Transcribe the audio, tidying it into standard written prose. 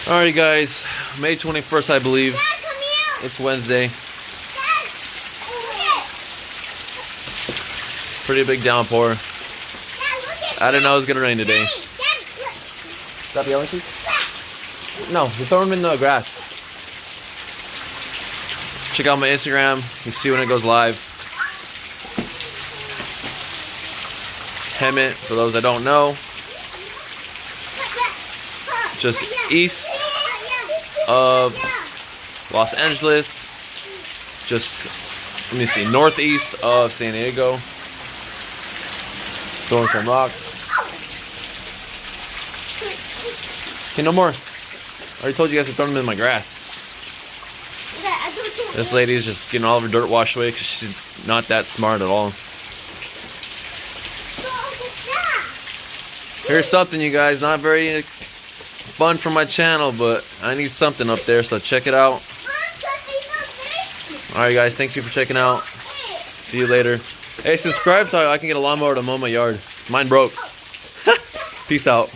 Alright guys, May 21st I believe. Dad, come here. It's Wednesday. Dad, look it. Pretty big downpour. Dad, look it. I didn't know it was gonna rain today. Dad, look. Stop yelling, please. No, you're throwing them in the grass. Check out my Instagram. You see when it goes live. Hemet, for those that don't know, just east of Los Angeles, just, let me see, northeast of San Diego. Throwing some rocks. Okay, no more. I already told you guys to throw them in my grass. This lady's just getting all of her dirt washed away because she's not that smart at all. Here's something, you guys, not very fun for my channel, but I need something up there, so check it out. Alright guys, thanks you for checking out. See you later. Hey, subscribe so I can get a lawnmower to mow my yard. Mine broke. Peace out.